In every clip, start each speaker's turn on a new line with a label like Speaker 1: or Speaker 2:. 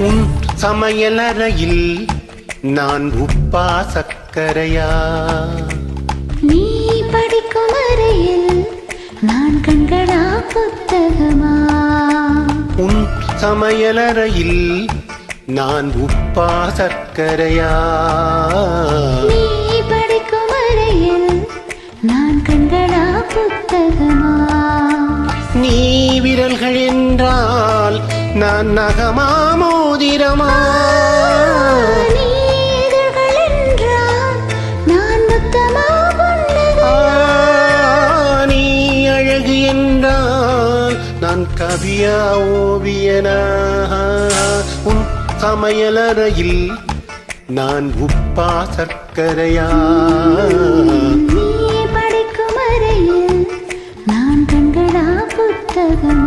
Speaker 1: உன் சமையலறையில் நான் உப்பா சக்கரையா?
Speaker 2: நீ படிக்கும் அறையில் நான் கண்களா புத்தகமா?
Speaker 1: உன் சமையலறையில் நான் உப்பா சர்க்கரையா?
Speaker 2: நீ படிக்கும் அறையில் நான் கண்களா புத்தகமா?
Speaker 1: நீ விரல்கள் என்றால் நான் நகமா மோதிரமா?
Speaker 2: நீ இதழ்கள் என்றால் நான் முத்தமா புன்னகையா?
Speaker 1: நீ அழகு என்றால் நான் கவியா ஓவியனா? உன் சமையலறையில் நான் உப்பா சர்க்கரையா?
Speaker 2: நீ படிக்கும் அறையில் நான் கண்களா புத்தகமா?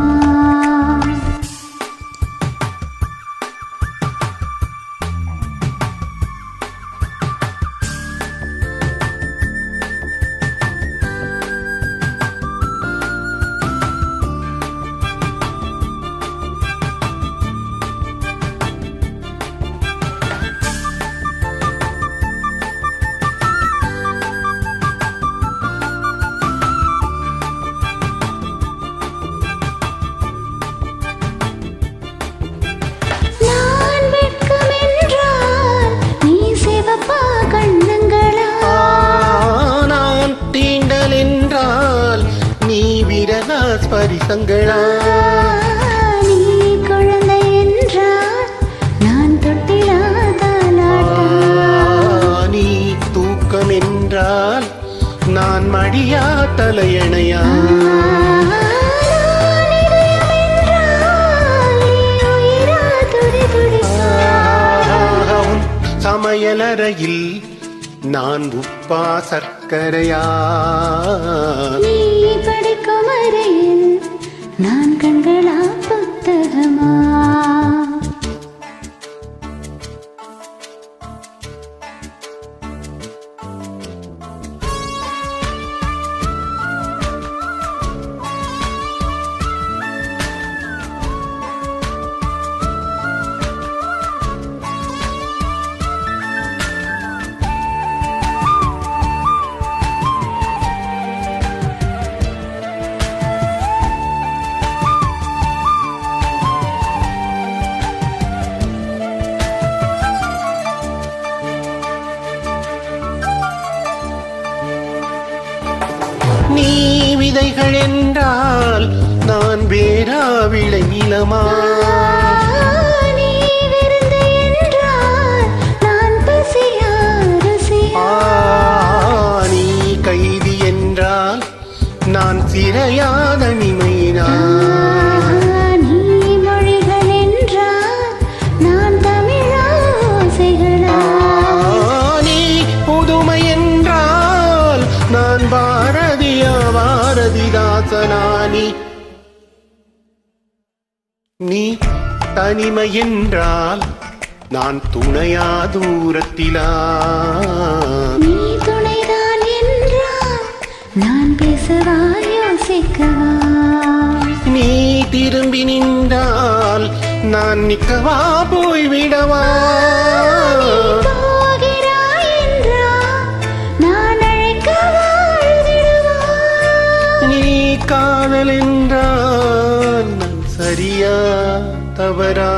Speaker 1: பரிசங்களா?
Speaker 2: நீ குழந்தை என்றால் நான் தொட்டிலா தாலாட்டா?
Speaker 1: நீ தூக்கம் என்றால் நான் மடியா தலையணையா? சமையலறையில் நான் உப்பா சர்க்கரையா?
Speaker 2: நீ படிக்கும் அறையில் நான் கண்களா புத்தகமா?
Speaker 1: நீ விதைகள் என்றால் நான் வேறா விளை நிலமா?
Speaker 2: நீ விருந்து என்றால் நான் பசியா ருசியா?
Speaker 1: நீ கைதி என்றால் நான் சிறையா தனிமையினா?
Speaker 2: நீ மொழிகள் என்றால் நான் தமிழா ஓசைகளா?
Speaker 1: நீ புதுமை என்றால் நான் பாரதியா பாரதிதாசனானி? நீ தனிமை என்றால் நான் துணையா தூரத்திலா?
Speaker 2: நீ துணைதான் என்றால் நான் பேசவா யோசிக்கவா?
Speaker 1: நீ திரும்பி நின்றால் நான் நிற்கவா போய்விடவா?
Speaker 2: போகிறாய் என்றால் நான் அழைக்கவா அழுதிடவா?
Speaker 1: நீ காதல் என்றால் நான் சரியா தவறா?